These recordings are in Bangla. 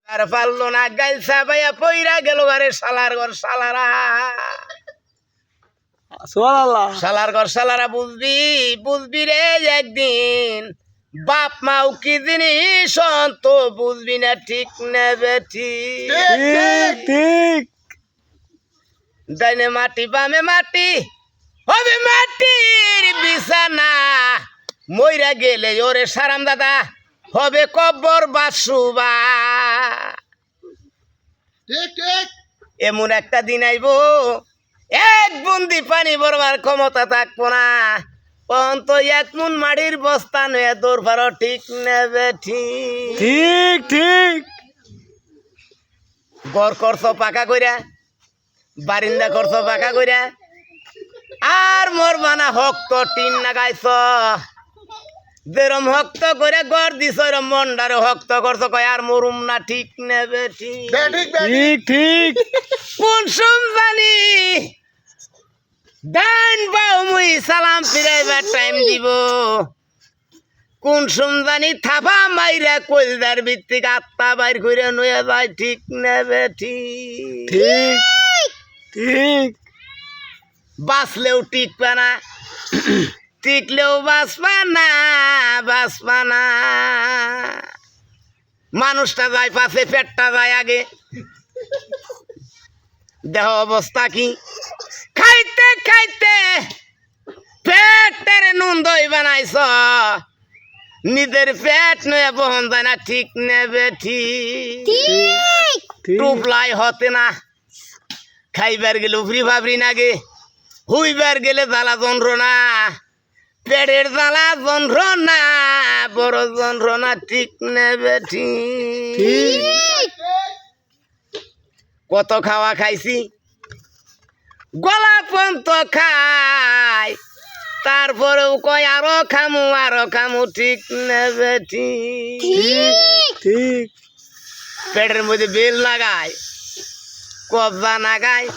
আর পারলো না, গাইল সাবাইয়া পইরা গেল ঘরে শালার ঘর শালারা। সুবহানাল্লাহ। শালার ঘর শালারা বুঝবি বুঝবি রে একদিন বাপ মাও কি জিনিস তো বুঝবি না, ঠিক না বেঠি? ঠিক ঠিক। ডাইনে মাটি বামে মাটি হবে মাটির বিছানা, মইরা গেলে ওরে সারাম দাদা হবে কব্বর বাসুবা। এমন একটা দিন আইব এক বুন্দি পানি ভরবার ক্ষমতা থাকবো না, অন্ত এক মুন মাটির বস্তা নয় তোর ভারো, ঠিক নেবে ঠিক? ঠিক ঠিক। ঘর করছ পাকা কইরা, বারিন্দা করছ পাকা কইরা, আর মোর বানা হক্ত টিন নাগাইছ, যেরম হক্ত করে গড় দিছ এরম মন্ডারে হক্ত করছ, কয় আর মরুম না, ঠিক নেবে ঠিক? ঠিক ঠিক। কোন জানি ডান বাউ মুই সালাম ফিরাইবার টাইম দিব, কোন জানি থাপা মাইরা কইলদার ভিত্তিক আত্মা বাইর করে নয়া যায়, ঠিক নেবে ঠিক? ঠিক ঠিক। বাঁচলেও টিকবা না, টিকলেও বাঁচবা না, বাঁচবা না। মানুষটা যায় পাশে, পেটটা যায় আগে, দেহ অবস্থা কি? খাইতে খাইতে পেটের নুন দই বানাইছ, নিজের পেট নয় বহন যায় না, ঠিক নেবে ঠিক? টুপলাই হতে না, খাইবার গেলে উফরি ভাবরি নাগে, হুইবার গেলে জ্বালা যন্ত্রণা, পেটের জ্বালা যন্ত্রণা, বড় যন্ত্রণা, ঠিক নেবে ঠিক? কত খাওয়া খাইছি, গলা পন্ত খাই, তারপরেও কয় আরো খামু, ঠিক নেবে ঠিক? ঠিক। পেটের মধ্যে বেল লাগায়, কবজা নাগায়,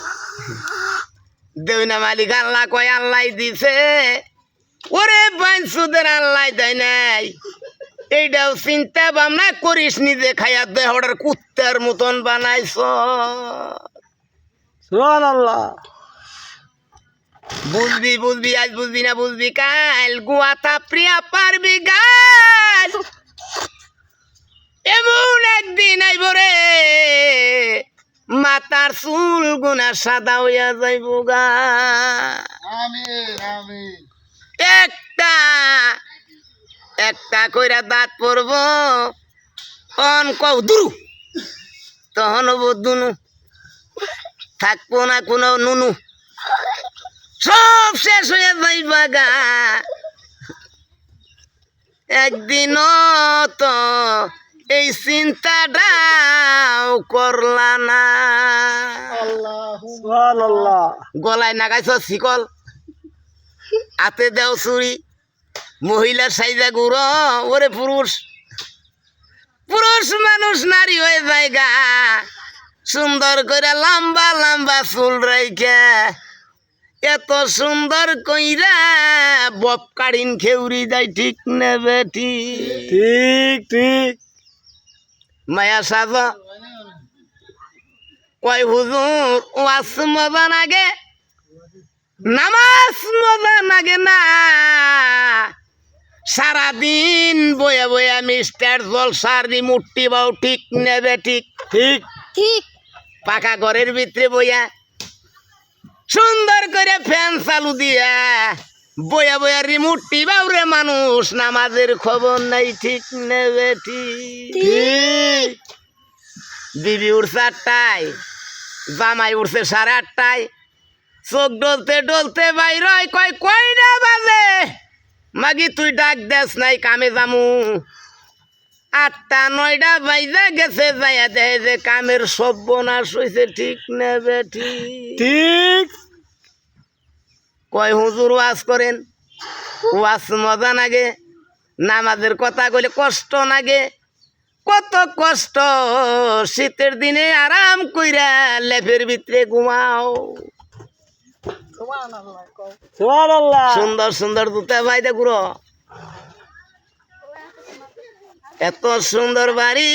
দেউনা মালিক আল্লাহ কয় আল্লাহ দিছে, ওরে বাইনসুদের আল্লাহ দেয় নাই। এইটাও চিন্তা ভাবনা করিস, নিজে খাইয়া দেহটার কুত্তার মতন বানাইছ। সুবহানাল্লাহ। বুঝবি বুঝবি আজ, বুঝবি না বুঝবি কাল, গুয়াতা প্রিয়া পারবি গাল। এমন একদিন আইব রে মাতার চুল গুনা সাদা হইয়া যাইব গা। একটা একটা কইরা দাঁত পড়ব, অন কও দুরু, তখন হব দুনু, থাকবো না কোনো নুনু, সব শেষ হয়ে যাইবা গা। একদিন তো এই চিন্তাটাও করলা না। সুবহানাল্লাহ। গলায় নাগাইছ শিকল, হাতে দেও চুরি, মহিলার সাইজা গুড়, ওরে পুরুষ পুরুষ মানুষ নারী হয়ে যায় গা। সুন্দর করে লম্বা লম্বা চুল রাইখা, এত সুন্দর কইরা বপ কাড়িন খেউরি যায়, ঠিক নেবে ঠিক? ঠিক ঠিক। মায়া সাজ কয় হুজুর ওয়াজ মজা নাগে, নামাজ মজা নাগে না, সারাদিন বয়া বয়া মিস্টার জলসার মূর্তি বাউ, ঠিক নেবে ঠিক? ঠিক ঠিক। পাকা ঘরের ভিতরে বইয়া সুন্দর করে ফ্যান চালু দিয়া বয়া বয়া রিমোটটি বাউরে মানুষ, নামাজের খবর নাই, ঠিক নেবে ঠিক? ঠিক। বিবি উঠছে 8টায়, জামাই উঠছে 8:30টায়, চোখ ডলতে ডলতে বাইর হয়, কয় কয়টা বাজে মাগি তুই ডাক দেস নাই, কামে যামু। 8টা 9টা বাইজা গেছে, যাইয়া দেয় যে কামের সর্বনাশ হয়েছে, ঠিক নেবে ঠিক? ঠিক। কয় হুজুর ওয়াজ করেন, ওয়াজ মজা নাগে, নামাজের কথা কইলে কষ্ট লাগে, কত কষ্ট, শীতের দিনে আরাম কইরা লেপের ভিতরে ঘুমাও। সুবহানাল্লাহ। সুন্দর সুন্দর জুতা বাইদে ঘুরো, এত সুন্দর বাড়ি,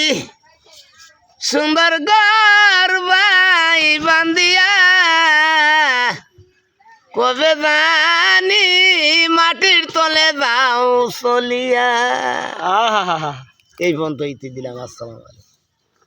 সুন্দর ঘর বাই বান্দিয়া কবে জানি মাটির তলে দাও চলিয়া। আহা এই পর্যন্ত ইতি দিলাম। আসসালামু আলাইকুম।